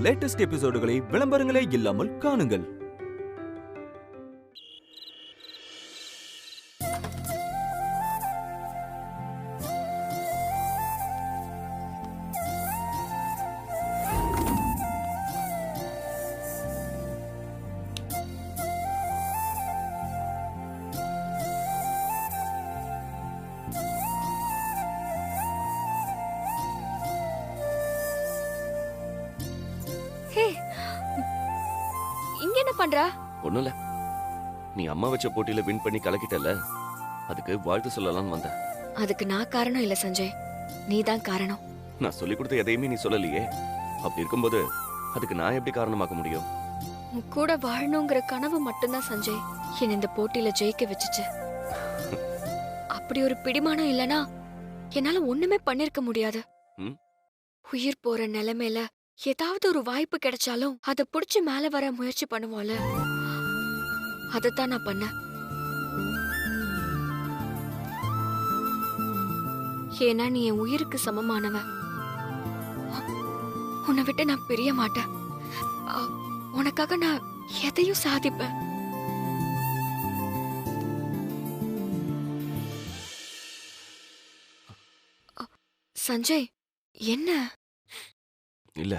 Latest எபிசோடுகளை விளம்பரங்களே இல்லாமல் காணுங்கள். ஒண்ணும் இல்ல, நீ அம்மா வச்ச போட்டியில வின் பண்ணி கலக்கிட்டல, அதுக்கு வாழ்த்து சொல்லலாம்னு வந்தேன். அதுக்கு நான் காரணம் இல்ல சஞ்சய், நீதான் காரணம். நான் சொல்லி கொடுத்த எதையுமே நீ சொல்லலையே. அப்படி இருக்கும்போது அதுக்கு நான் எப்படி காரணமாக்க முடியும்? உன் கூட வாழணுங்கிற கனவு மட்டும்தான் சஞ்சய் என்ன இந்த போட்டியில ஜெயிக்க வச்சுச்சு. அப்படி ஒரு பிடிமானம் இல்லனா என்னால ஒண்ணுமே பண்ணிருக்க முடியாது. உயிர் போற நிலைமையில ஏதாவது ஒரு வாய்ப்பு கிடைச்சாலும் அதை புடிச்சு மேல வர முயற்சி பண்ணுவோம்ல, அதத்தான் நான் பண்ணேன். ஏன்னா நீ என் உயிருக்கு சமமானவ. உன்னை விட்டு நான் பிரிய மாட்டேன். உனக்காக நான் எதையும் சாதிப்பேன். சஞ்சய், என்ன? இல்ல,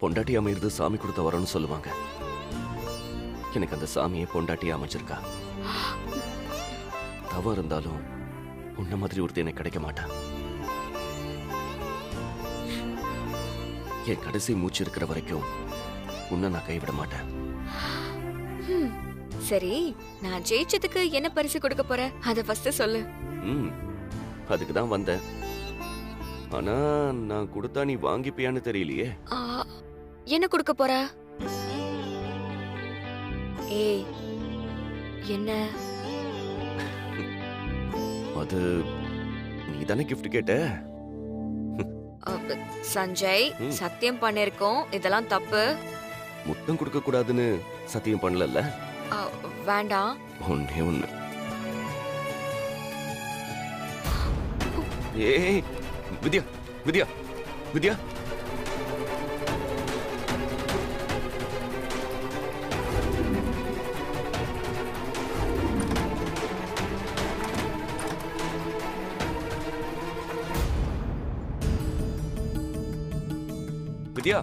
பொண்டாட்டி அமையிறது சாமி கொடுத்த வரணும்னு சொல்லுவாங்க. எனக்கு அந்த சாமியை பொண்டாட்டி அமைச்சிருக்கா. தவ இருந்தாலும் உன்ன மாதிரி ஒருத்தர் எனக்கு கிடைக்க மாட்டா. என் கடைசி மூச்சு இருக்கிற வரைக்கும் உன்னை நான் கைவிட மாட்டேன். சரி, நான் ஜெயிச்சதுக்கு என்ன பரிசு கொடுக்க போற? அத ஃபர்ஸ்ட் சொல்லு. அதுக்கு தான் வந்தேன். ஆனா நான் கொடுத்தா நீ வாங்கிப்பியான்னு தெரியலையே. என்ன கொடுக்க போற? ஏய், என்ன? அது நீ தானே கிஃப்ட் கேட்ட. சஞ்சய், சத்தியம் பண்ணிருக்கோம், இதெல்லாம் தப்பு. முத்தம் கொடுக்க கூடாதுன்னு சத்தியம் பண்ணல. வேண்டாம். ஒண்ணே ஒண்ணு. ஏய் வித்யா, வித்யா, வித்யா. வித்யா,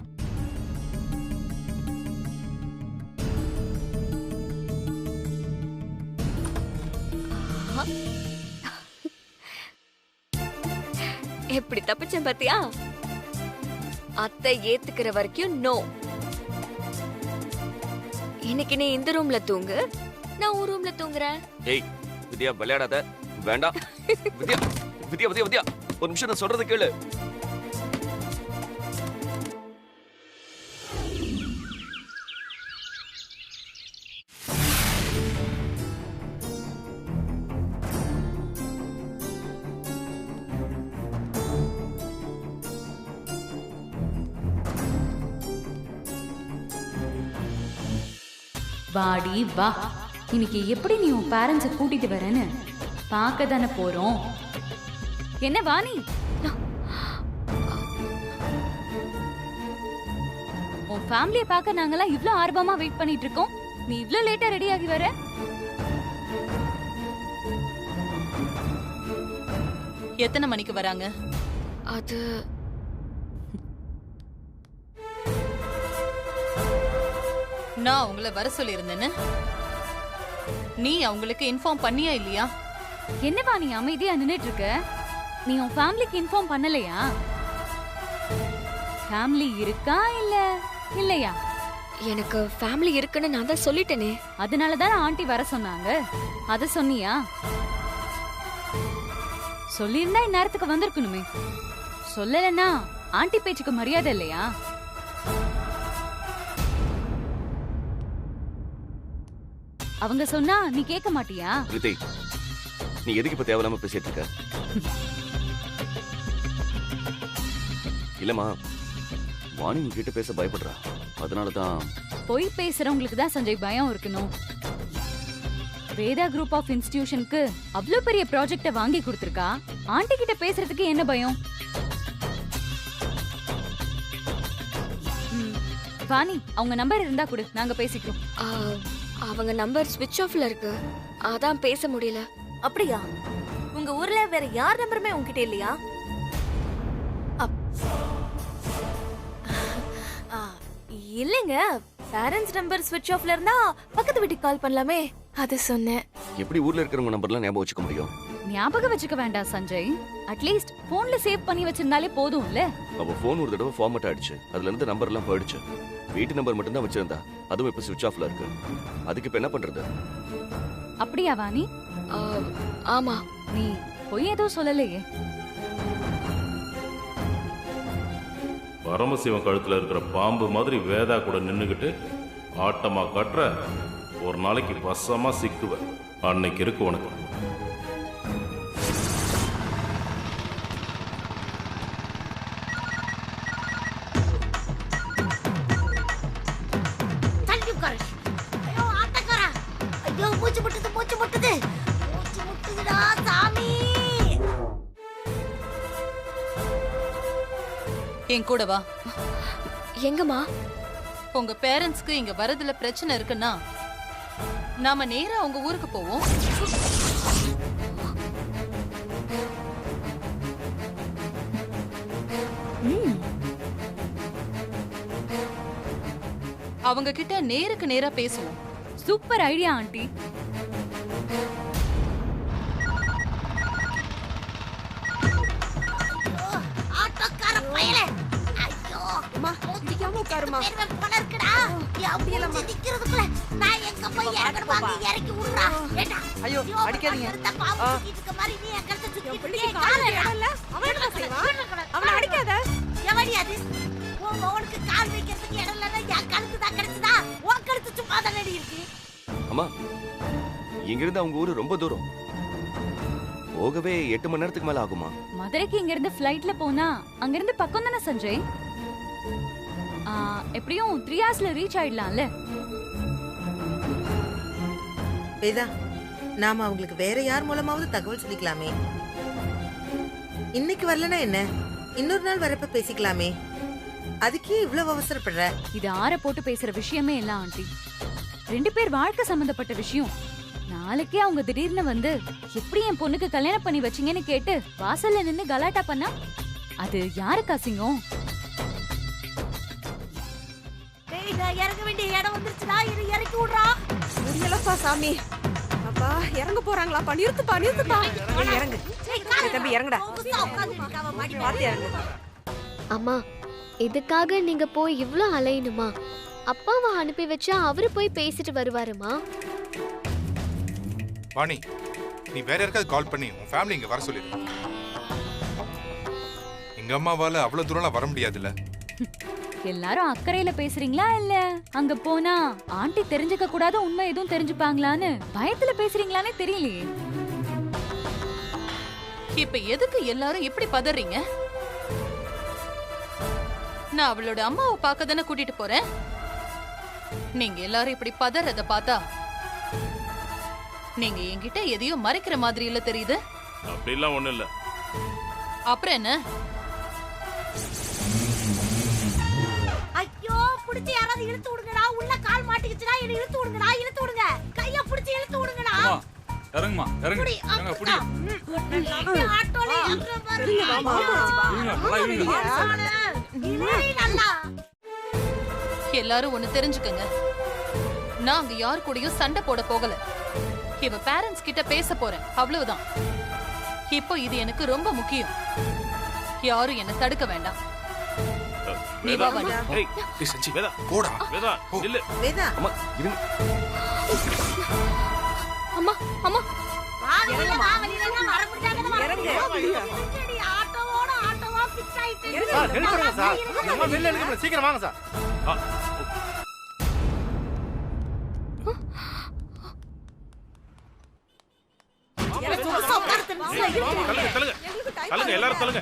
எப்படி தப்பிச்சேன் பாத்தியா? அத்தை ஏத்துக்கிற வரைக்கும் நோ. இன்னைக்கு நீ இந்த ரூம்ல தூங்கு, நான் ஒரு ரூம்ல தூங்குறேன். ஏய் வித்யா, விளையாடாத. வேண்டாம். வித்யா, வித்யா, வித்யா, வித்யா, ஒரு நிமிஷம் நான் சொல்றதை கேளு. வாடி வா, இன்னைக்கு எப்படி நீ உன் பேரண்ட்ஸை கூட்டிட்டு வரேன்னு பார்க்க தானே போறோம். என்ன வாணி, உன் ஃபேமிலியை பார்க்க நாங்கெல்லாம் இவ்ளோ ஆர்வமா வெயிட் பண்ணிட்டு இருக்கோம். நீ இவ்ளோ லேட்டா ரெடி ஆகி வர? எத்தனை மணிக்கு வராங்க? அது நான் உங்களை வர சொல்லியிருந்தேன்னு நீ அவங்களுக்கு இன்ஃபார்ம் பண்ணியா இல்லையா? என்னவா நீ அமைதியா நின்னுட்டு இருக்க? நீ உன் ஃபேமிலிக்கு இன்ஃபார்ம் பண்ணலையா? ஃபேமிலி இருக்கா இல்ல இல்லையா? எனக்கு ஃபேமிலி இருக்குன்னு நான் தான் சொல்லிட்டேனே. அதனால தான் ஆண்டி வர சொன்னாங்க. அத சொன்னியா? சொல்லிருந்தா இந்நேரத்துக்கு வந்திருக்கணுமே. சொல்லலன்னா ஆண்டி பேச்சுக்கு மரியாதை இல்லையா? அவங்க சொன்னா நீ கேட்க மாட்டியா? விஜய், நீ எதுக்கு இப்ப தேவையில்லாம பேசிட்டு இருக்க? இல்லம்மா, வாணி உன்கிட்ட பேச பயப்படுறா. அதனாலதான். போய் பேசுறவங்களுக்கு தான் சஞ்சய் பயம் இருக்கணும். வேதா குரூப் ஆஃப் இன்ஸ்டிடியூஷனுக்கு அவ்வளவு பெரிய ப்ராஜெக்ட வாங்கி கொடுத்திருக்கா. ஆண்டி கிட்ட பேசுறதுக்கு என்ன பயம்? வாணி அவங்க நம்பர் இருந்தா கொடு, நாங்க பேசிக்கிறோம். ஆ, அவங்க நம்பர் ஸ்விட்ச் ஆஃப்ல இருக்கு, அதான் பேச முடியல. அப்படியா? உங்க ஊர்ல வேற யார் நம்பருமே உங்ககிட்ட இல்லையா? இல்லைங்க, பேரண்ட்ஸ் நம்பர் ஸ்விட்ச் ஆஃப்ல இருந்தா பக்கத்து வீட்டுக்கு கால் பண்ணலாமே, அது சொன்னேன். எப்படி ஊர்ல இருக்கிறவங்க நம்பர்லாம் ஞாபகம் வச்சுக்க முடியும்? ஞாபகம் வச்சுக்க வேண்டாம் சஞ்சய், அட்லீஸ்ட் போன்ல சேவ் பண்ணி வச்சிருந்தாலே போதும்ல. அவ போன் ஒரு தடவை ஃபார்மட் ஆயிடுச்சு, அதுல இருந்து நம்பர் எல்லாம் போயிடுச்சு. வீட்டு நம்பர் மட்டும் தான் வச்சிருந்தா, அதுவும் இப்ப சுவிட்ச் ஆஃப்ல இருக்கு. அதுக்கு இப்ப என்ன பண்றது? அப்படியா வாணி? ஆ, ஆமா. நீ பொய் ஏதோ சொல்லலையே. பரமசிவன் கழுத்துல இருக்கிற பாம்பு மாதிரி வேதா கூட நின்னுகிட்டு ஆட்டமா கட்டுற, ஒரு நாளைக்கு வசமா சிக்குவ. அன்னைக்கு இருக்கு உனக்கு. ஐயோ ஆட்டக்காரா, ஐயோ மூச்சு முட்டுதுடா சாமி. என் கூட வா. எங்கம்மா? உங்க பேரண்ட்ஸ்க்கு இங்க வரதுல பிரச்சனை இருக்குன்னா நாம நேரா உங்க ஊருக்கு போவோம். அவங்க கிட்ட நேருக்கு நேரா பேசுவோம். Super idea aunty. ஆட்டக்கார பயலே, ஐயோ அம்மா ஒத்திக்காம உட்காருமா. போல இருக்குடா, அப்படியெல்லாம் நிக்கிறதுக்குள்ள நான் எங்க போய் இறங்கணுமா? இறக்கி விடுறா. ஏடா ஐயோ அடிக்காதீங்க. இந்த பாம்பு சுத்திட்டு மாதிரி நீ எங்க கழுத்தை சுத்திட்டு காலல. அவன் என்ன செய்வான்? அவனை அடிக்காத. எவடி அது? உனக்கு கால் வைக்கிறதுக்கு இடம் இல்லைன்னா என் கழுத்து தான் கிடைச்சதா? உன் கழுத்து சும்மா தானே இருக்கு. அம்மா, இங்க இருந்து அவங்க ஊரு ரொம்ப தூரம், போகவே 8 மணி நேரத்துக்கு மேல ஆகுமா? மதுரைக்கு இங்க இருந்து ஃளைட்ல போனா அங்க இருந்து பக்கம் தானே சஞ்சய்? எப்படியும் 3 ஹவர்ஸ்ல ரீச் ஆயிடலாம்ல. வேதா, நாம அவங்களுக்கு வேற யார் மூலமாவது தகவல் சொல்லிக்கலாமே. இன்னைக்கு வரலனா என்ன, இன்னொரு நாள் வரப்ப பேசிக்கலாமே. அதுக்கே இவ்வளவு அவசரப்படுற? இது ஆற போட்டு பேசுற விஷயமே இல்ல ஆண்டி. 2 பேர் வாழ்க்கை சம்பந்தப்பட்ட விஷயம். நாளைக்கே அவங்க திடீர்னு வந்து எப்படி என் பொண்ணுக்கு கல்யாணம் பண்ணி வச்சீங்கன்னு கேட்டு வாசல்ல நின்னு கலாட்டா பண்ணா அது யாருக்கு அசிங்கம்? டேய், நான் இறங்க வேண்டிய இடம் வந்துருச்சுடா, இது இறக்கி விடுறா. முடியலப்பா சாமி. அப்பா இறங்க போறாங்களாப்பா? நிறுத்துப்பா நிறுத்துப்பா. இறங்கு தம்பி, இறங்குடா. பாத்து இறங்கு. அம்மா, இதுக்காக நீங்க போய் இவ்ளோ அலையணுமா? அப்பாவை அனுப்பி வச்சா அவரு போய் பேசிட்டு வருவாருமா. வாணி, நீ வேற யாருக்காவது கால் பண்ணி உன் ஃபேமிலி இங்க வர சொல்லிடு. எங்க அம்மாவால அவ்வளவு தூரம்லாம் வர முடியாதுல்ல. எல்லாரும் அக்கறையில பேசுறீங்களா இல்ல அங்க போனா ஆண்டி தெரிஞ்சுக்க கூடாத உண்மை எதுவும் தெரிஞ்சுப்பாங்களான்னு பயத்துல பேசுறீங்களானே தெரியலையே. இப்ப எதுக்கு எல்லாரும் இப்படி பதறீங்க? நான் அவளோட அம்மாவை பார்க்க தானே கூட்டிட்டு போறேன். நீங்க எல்லாரும் இப்படி பதறத பார்த்தா நீங்க என்கிட்ட எதையோ மறைக்கிற மாதிரி இல்ல தெரியுது. அப்படிலாம் ஒண்ணும் இல்ல. அப்புறம் என்ன? ஐயோ, புடிச்சு யாராவது இழுத்து விடுங்கடா. உள்ள கால் மாட்டிக்கிச்சுடா, என்ன இழுத்து விடுங்கடா, இழுத்து விடுங்க. கைய புடிச்சு இழுத்து விடுங்கடா. இறங்குமா, இறங்கு. புடி, புடி. ஆட்டோல ஏறுற பாரு. நல்லா. எல்லாரும் ஒண்ணு தெரிஞ்சுக்கங்க, நான் அங்க யார் கூடயும் சண்டை போட போகல. இவ பேரண்ட்ஸ் கிட்ட பேச போறேன், அவ்வளவுதான். இப்போ இது எனக்கு ரொம்ப முக்கியம். யாரும் என்ன தடுக்க வேண்டாம். நீ வா வாணி. ஏய், சஞ்சி, வேதா போடா. வேதா இல்ல. வேதா, அம்மா இருங்க. அம்மா, அம்மா, வா வெளியில வா, வெளியில வர முடியாதுன்னு வர. ஆட்டோவோட ஆட்டோவா ஃபிக்ஸ் ஆயிட்டு. சார் ஹெல்ப் பண்ணுங்க சார். அம்மா வெளியில நில்லுங்க, சீக்கிரம் வாங்க சார். தள்ளுங்க எல்லாரும் தள்ளுங்க.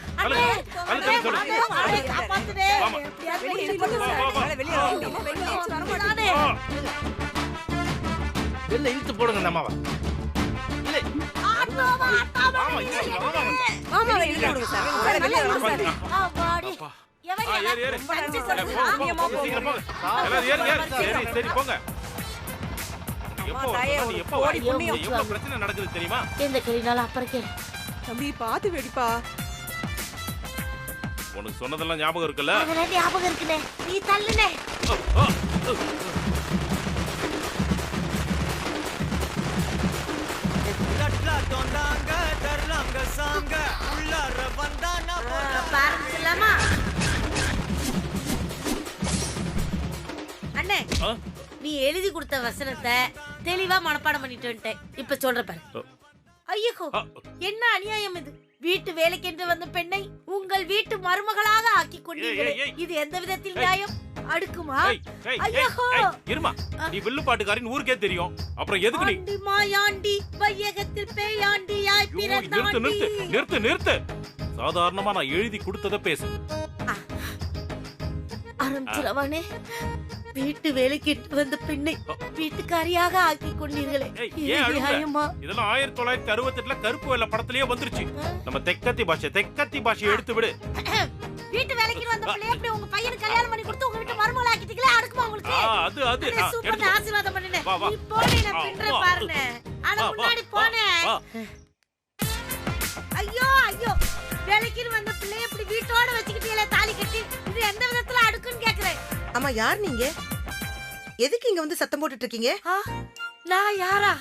வெளில இழுத்து போடுங்க இந்த அம்மாவை. ஏறு ஏறு சீக்கிரம் போங்க எல்லாரும் ஏறு சரி சரி போங்க எப்போ எவ்வளவு பிரச்சனை நடக்குது தெரியுமா? எந்த கிளினால அப்புறம் கேளு தம்பி பாத்து வெடிப்பா. உனக்கு சொன்னதெல்லாம் ஞாபகம் இருக்குல்ல? அதெல்லாம் ஞாபகம் இருக்குனே. நீ தள்ளுனே. லட்லா தோண்டாங்க தரலாங்க சாங்க உள்ளார வந்தானா பாருங்கலாமா அண்ணே நீ எழுதி கொடுத்த வசனத்தை தெளிவா மனப்பாடம் பண்ணிட்டு வந்துட்டேன். இப்ப சொல்ற பாரு. ஐயோ என்ன அநியாயம் இது! வீட்டு வேலைக்கென்று வந்த பெண்ணை உங்கள் வீட்டு மருமகளாக ஆக்கி கொண்டீர்களே, இது எந்த விதத்தில் நியாயம்? அடுக்குமா? ஐயோ இருமா, நீ வில்லு பாட்டுக்காரின் ஊருக்கே தெரியும், அப்புறம் எதுக்கு நீ ஆண்டி மாயாண்டி வையகத்தில் பேயாண்டியாய் பிறந்தாண்டி. நிறுத்து நிறுத்து நிறுத்து. சாதாரணமா நான் எழுதி கொடுத்தத பேசு. ஆரம்பிச்சிரவானே. வீட்டு வேலைக்கு வந்த பெண்ணை வீட்டுக்காரியாக ஆக்கி கொண்டீர்களே, இதெல்லாம் 1968ல கருப்பு வெள்ளை படத்திலேயே வந்துருச்சு. நம்ம தெக்கத்தி பாஷை எடுத்து விடு. வீட்டு வேலைக்கு வந்த பிள்ளை எப்படி உங்க பையனுக்கு கல்யாணம் பண்ணி கொடுத்து உங்க வீட்டு மருமகள ஆக்கிட்டீங்களே, அடுக்குமா உங்களுக்கு? அது சூப்பர், ஆசீர்வாதம் பண்ணுனே. நீ போனே நான் பின்றே பாருனே. அட முன்னாடி போனே. ஐயோ ஐயோ, வேலைக்கு வந்த பிள்ளை எப்படி வீட்டோட வச்சிட்டீங்களே தாலி கட்டி, இது எந்த விதத்துல அடுக்குன்னு கேக்குறேன். அம்மா யார் நீங்க? எதுக்கு இங்க வந்து சத்தம் போட்டுட்டு இருக்கீங்க? நான் யாரா?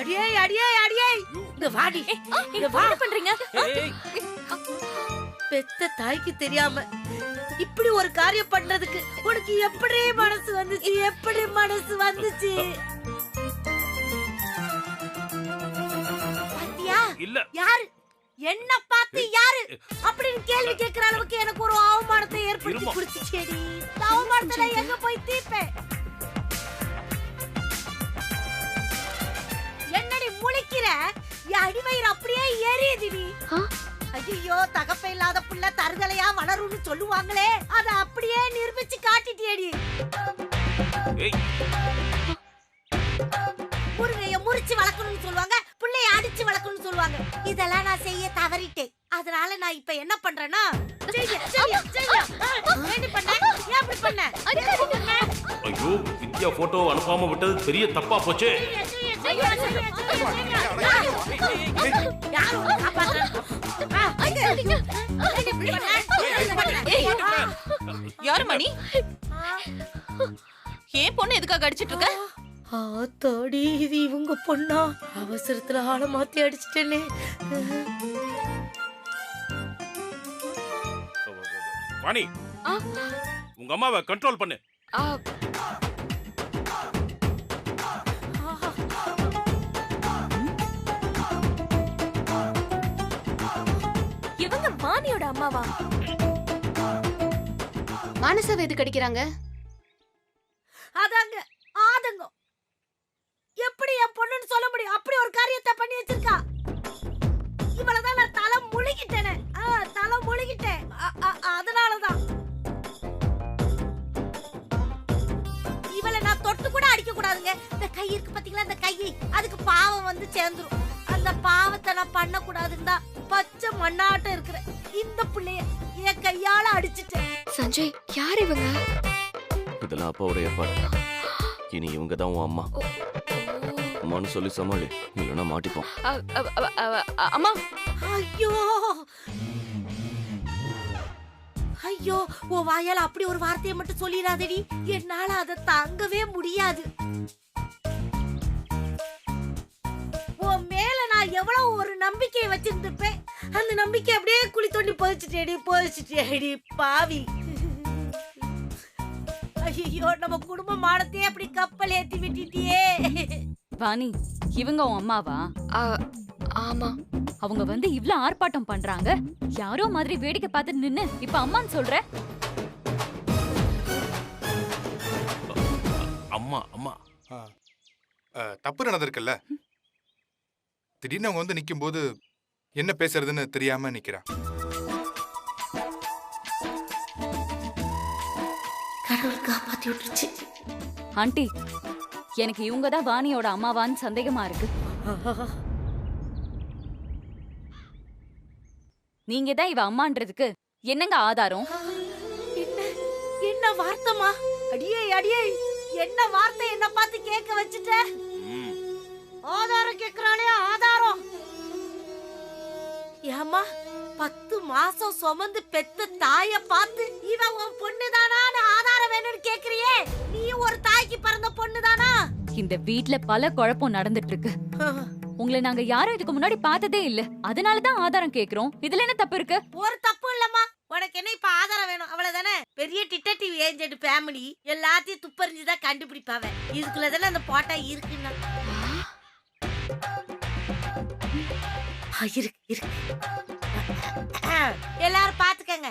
அடியே அடியே அடியே, இங்க வாடி. இங்க வா. என்ன பண்றீங்க? பெத்த தாய்க்கு தெரியாம இப்படி ஒரு காரியம் பண்றதுக்கு உனக்கு எப்படி மனசு வந்துச்சு? எப்படி மனசு வந்துச்சு? பாத்தியா? இல்ல யாரு என்ன பார்த்து யாரு அப்படின்னு கேள்வி கேட்கிற அளவுக்கு எனக்கு ஒரு அவமானத்தை ஏற்படுத்தி குடுத்துச்சேடி. அவமானத்தை எங்க போய் தீர்ப்பேன்? என்னடி முழிக்கிற? என் அடிவயிறு அப்படியே எரியுதுடி. ஐயோ, தகப்ப இல்லாத புள்ள தருதலையா வளரும்னு சொல்லுவாங்களே, அத அப்படியே நிரூபிச்சு காட்டிட்டியேடி. முருங்கைய முறிச்சு வளர்க்கணும்னு சொல்லுவாங்க, புள்ளைய அடிச்சு வளர்க்கணும்னு சொல்லுவாங்க. இதெல்லாம் நான் செய்ய தவறிட்டேன். அதனால நான் இப்ப என்ன பண்றேன்னா, ஐயோ, வித்யா போட்டோ அனுப்பாம விட்டது பெரிய தப்பா போச்சு. யாரு மணி? ஏன் பொண்ணு எதுக்காக அடிச்சிட்டு இருக்க? ஆத்தாடி, இது இவங்க பொண்ணா? அவசரத்துல ஆளை மாத்தி அடிச்சிட்டேனே. வாணி, உங்க அம்மாவை கண்ட்ரோல் பண்ணு. இவங்க வாணியோட அம்மாவா? மானசாவை எதுக்கு அடிக்கிறாங்க? அதாங்க ஆதங்கம். எப்படி என் பொண்ணுன்னு சொல்ல முடியும்? அப்படி ஒரு காரியத்தை பண்ணி வச்சிருக்கா. இவளதான் நான் தலை முழுகிட்டேனே. தலை முழுகிட்டேன். அதனாலதான் இவளை நான் தொட்டு கூட அடிக்க கூடாதுங்க. இந்த கை இருக்கு பாத்தீங்களா, இந்த கை, அதுக்கு பாவம் வந்து சேர்ந்துரும். அந்த பாவத்தை நான் பண்ண கூடாதுன்னு பச்சை மண்ணாட்டம் இருக்கிற இந்த பிள்ளைய என் கையால அடிச்சிட்டேன். சஞ்சய், யார் இவங்க? இதெல்லாம் அப்பாவோட ஏற்பாடு. இனி இவங்க தான் உன் அம்மா. அம்மான்னு சொல்லி சமாளி, இல்லைன்னா மாட்டிப்போம். அம்மா. ஐயோ ஐயோ, உன் வாயால அப்படி ஒரு வார்த்தையை மட்டும் சொல்லிடாதடி. என்னால அதை தாங்கவே முடியாது. உன் மேல நான் எவ்வளவு ஒரு நம்பிக்கையை வச்சிருந்திருப்பேன். அந்த நம்பிக்கை அப்படியே குழி தோண்டி போயிச்சுட்டேடி பாவி. ஐயோ, நம்ம குடும்ப மானத்தையே அப்படி கப்பல் ஏத்தி விட்டுட்டியே. வாணி, இவங்க உன் அம்மாவா? ஆமா. அவங்க வந்து இவ்ளோ ஆர்ப்பாட்டம் பண்றாங்க, யாரோ மாதிரி வேடிக்கை பார்த்து நின்னு இப்ப அம்மான்னு சொல்ற? அம்மா அம்மா, தப்பு நடந்திருக்குல்ல. திடீர்னு அவங்க வந்து நிக்கும் போது என்ன பேசுறதுன்னு தெரியாம நிக்கிறா. கடவுள் காப்பாத்தி விட்டுருச்சு. ஆண்டி, எனக்கு இவங்க தான் வாணியோட அம்மாவான்னு சந்தேகமா இருக்கு. நீங்க தான் இவ அம்மான்றதுக்கு என்னங்க ஆதாரம்? வார்த்தைமா? அடியே அடியே, என்ன வார்த்தை என்ன பார்த்து கேட்க வச்சுட்ட? ஆதாரம் கேக்குறானே, ஆதாரம். ஏமா 10 மாசம் சுமந்து பெத்த தாய பார்த்து இவன் உன் பொண்ணுதானான்னு ஆதாரம் வேணும்னு கேக்குறியே? நீ ஒரு தாய்க்கு பிறந்த பொண்ணுதானா? இந்த வீட்ல பல குழப்பம் நடந்துட்டு இருக்கு. உங்களை நாங்க யாரும் இதுக்கு முன்னாடி பார்த்ததே இல்ல, அதனாலதான் ஆதாரம் கேக்குறோம். இதுல என்ன தப்பு இருக்கு? ஒரு தப்பு இல்லம்மா. உனக்கு என்ன இப்ப ஆதாரம் வேணும், அவ்வளவுதானே? பெரிய டிடெக்டிவ் ஏஜென்ட் ஃபேமிலி எல்லாத்தையும் துப்பறிஞ்சுதான் கண்டுபிடிப்பாவ. இதுக்குள்ளதானே அந்த போட்டா இருக்குன்னா. இருக்கு இருக்கு, எல்லாரும் பாத்துக்கங்க.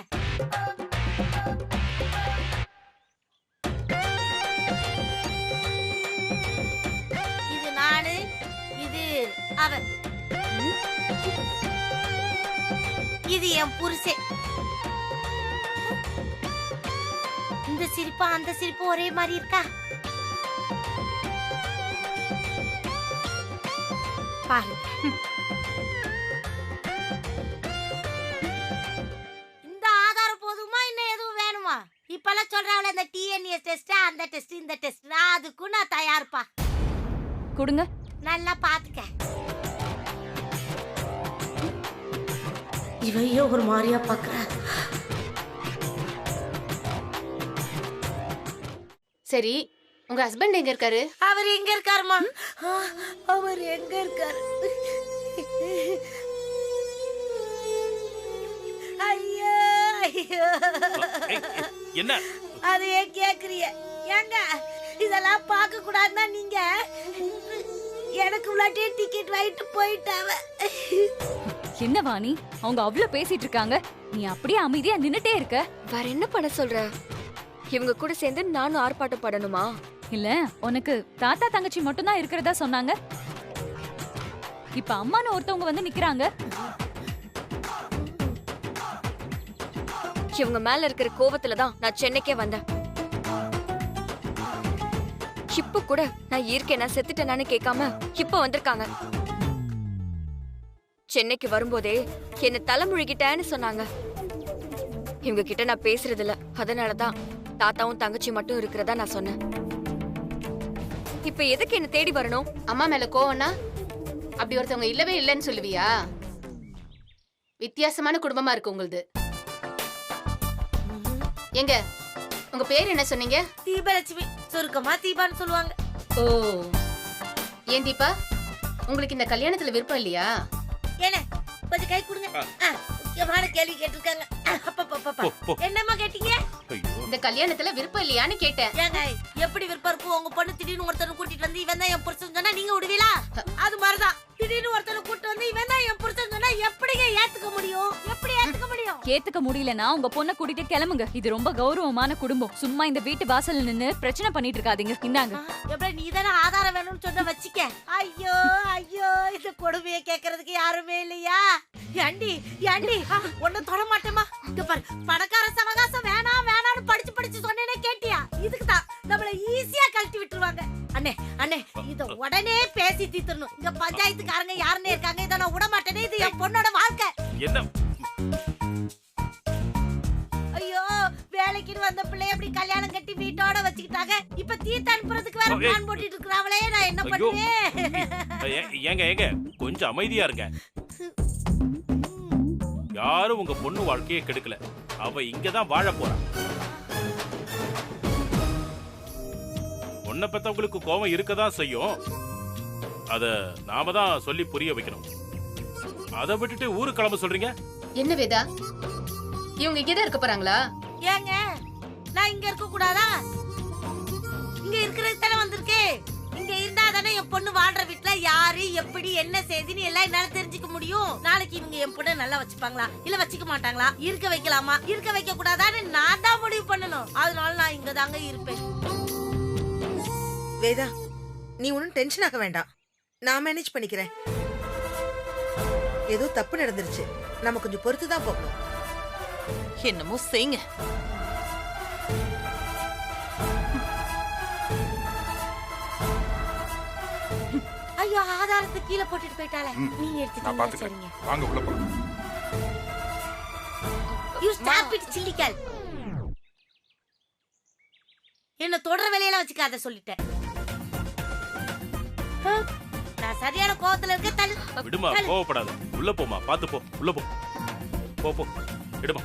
இது நானு, இது அவன், இது என் புருஷன். இந்த சிரிப்பா அந்த சிரிப்பு ஒரே மாதிரி இருக்கா? பாரு. இந்த ஆதாரம் போதுமா, இன்னும் எதுவும் வேணுமா? இப்பெல்லாம் சொல்றாங்களே இந்த டிஎன்ஏ டெஸ்ட், அந்த டெஸ்ட், இந்த டெஸ்ட், அதுக்கும் நான் தயார்ப்பா. கொடுங்க. நல்லா பாத்துக்க. இவையோ ஒரு மாதிரியா பாக்குற. சரி, உங்க ஹஸ்பண்ட் எங்க இருக்காரு? அவர் எங்க இருக்காருமா? அவர் எங்க இருக்காரு? ஐயோ ஐயோ, என்ன அது ஏன் கேக்குறீங்க? ஏங்க இதெல்லாம் பார்க்க கூடாதுன்னா நீங்க எனக்கு உள்ளாட்டே டிக்கெட் வாங்கிட்டு போயிட்டாவ. என்ன வாணி, அவங்க அவ்வளவு பேசிட்டு இருக்காங்க, நீ அப்படியே அமைதியா நின்னுட்டே இருக்க. வேற என்ன பண்ண சொல்ற? இவங்க கூட சேர்ந்து நானும் ஆர்ப்பாட்டம் படணுமா? இல்ல, உனக்கு தாத்தா தங்கச்சி மட்டும் தான் இருக்கிறதா சொன்னாங்க. இப்ப அம்மான்னு ஒருத்தவங்க வந்து நிக்கிறாங்க. இவங்க மேல இருக்கிற கோவத்துல தான் நான் சென்னைக்கே வந்தேன். இப்ப கூட நான் இருக்கேனா செத்துட்டேனான்னு கேட்காம இப்ப வந்திருக்காங்க. சென்னைக்கு வரும்போதே என்ன தலைமுழுகிட்டேன்னு சொன்னாங்க. இவங்க கிட்ட நான் பேசுறது இல்ல, அதனாலதான் தாத்தாவும் தங்கச்சி மட்டும் இருக்கிறதா நான் சொன்னேன். இப்ப எதுக்கு என்ன தேடி வரணும்? அம்மா மேல கோவம்னா அப்படி ஒருத்தவங்க இல்லவே இல்லைன்னு சொல்லுவியா? வித்தியாசமான குடும்பமா இருக்கு உங்களுது. எங்க உங்க பேர் என்ன சொன்னீங்க? தீபலட்சுமி, சுருக்கமா தீபான்னு சொல்லுவாங்க. ஓ, ஏன் தீபா, உங்களுக்கு இந்த கல்யாணத்துல விருப்பம் இல்லையா? என்ன கொஞ்சம் கை கொடுங்க. முக்கியமான கேள்வி கேட்டிருக்காங்க. என்னம்மா கேட்டீங்க? இந்த கல்யாணத்துல விருப்பம் இல்லையான்னு கேட்டேன். ஏங்க எப்படி விருப்பம் இருக்கும்? உங்க பொண்ணு திடீர்னு ஒருத்தனை கூட்டிட்டு வந்து இவன் தான் என் புருஷன் சொன்னா நீங்க விடுவீங்களா? அது மாதிரிதான் திடீர்னு ஒருத்தனை கூட்டிட்டு வந்து இவன் தான் என் புருஷன் சொன்னா எப்படிங்க ஏத்துக்க முடியும்? எப்படி ஏத்துக்க முடியும்? ஏத்துக்க முடியலன்னா உங்க பொண்ணை கூட்டிட்டு கிளம்புங்க. இது ரொம்ப கௌரவமான குடும்பம். சும்மா இந்த வீட்டு வாசல்ல நின்னு பிரச்சனை பண்ணிட்டு இருக்காதீங்க. இந்தாங்க. எப்படி நீ தானே ஆதாரம் வேணும்னு சொன்ன வச்சுக்க. ஐயோ ஐயோ, இந்த கொடுமையை கேட்கறதுக்கு யாருமே இல்லையா? ஏண்டி ஏண்டி ஒன்னும் தொட மாட்டேமா? இங்க பாரு, பணக்கார சவகாசம் வேணாம் வேணாம்னு படிச்சு படிச்சு சொன்னேனே கேட்டியா? இதுக்கு தான் நம்மள ஈஸியா கழட்டி விட்டுருவாங்க. அண்ணே அண்ணே, இத உடனே பேசி தீர்த்தணும். இங்க பஞ்சாயத்துக்காரங்க யாருன்னே இருக்காங்க, இத நான் விட மாட்டேனே. இது என் பொண்ணோட வாழ்க்கை. என்ன? ஐயோ, வேலைக்குன்னு வந்த பிள்ளைய அப்படி கல்யாணம் கட்டி வீட்டோட வச்சுக்கிட்டாங்க. இப்ப தீர்த்து அனுப்புறதுக்கு வேற பிளான் போட்டுட்டு இருக்கறாவளே, நான் என்ன பண்ணுவேன்? ஏங்க ஏங்க கொஞ்சம் அமைதியா இருங்க. யாரும் உங்க பொண்ணு வாழ்க்கையை கெடுக்கல. அவ இங்கதான் வாழ போறா. பொண்ணை பெத்தவங்களுக்கு கோபம் இருக்கதான் செய்யும். அத நாம தான் சொல்லி புரிய வைக்கணும். அதை விட்டுட்டு ஊருக்கு கிளம்ப சொல்றீங்க? என்ன வேதா, இவங்க இங்கதான் இருக்க போறாங்களா? ஏங்க நான் இங்க இருக்க கூடாதா? இங்க இருக்கிறதுக்கு தானே வந்திருக்கேன். இங்க இருந்தா தானே என் பொண்ணு வாழ்ற வீட்டுல யாரு எப்படி என்ன செய்தின்னு எல்லாம் என்னால தெரிஞ்சுக்க முடியும். நாளைக்கு இவங்க என் பொண்ணு நல்லா வச்சுப்பாங்களா இல்ல வச்சுக்க மாட்டாங்களா, இருக்க வைக்கலாமா இருக்க வைக்க கூடாதான்னு நான் தான் முடிவு பண்ணணும். அதனால நான் இங்க தாங்க இருப்பேன். வேதா, நீ ஒன்னும் டென்ஷன் ஆக வேண்டாம், நான் மேனேஜ் பண்ணிக்கிறேன். ஏதோ தப்பு நடந்துருச்சு, நம்ம கொஞ்சம் பொறுத்து தான் போகணும். என்னமோ செய்யுங்க. ஐயோ, ஆதாரத்தை கீழே போட்டுட்டு போயிட்டாளே. நீங்க எடுத்துட்டு சரிங்க, வாங்க உள்ள போலாம். You stop it silly girl. என்ன தொடர வேலையெல்லாம் வச்சுக்காத சொல்லிட்டேன். நான் சரியான கோவத்துல இருக்க. தள்ளு விடுமா, கோவப்படாத. உள்ள போமா, பாத்து போ. உள்ள போ. போ போ. விடுமா.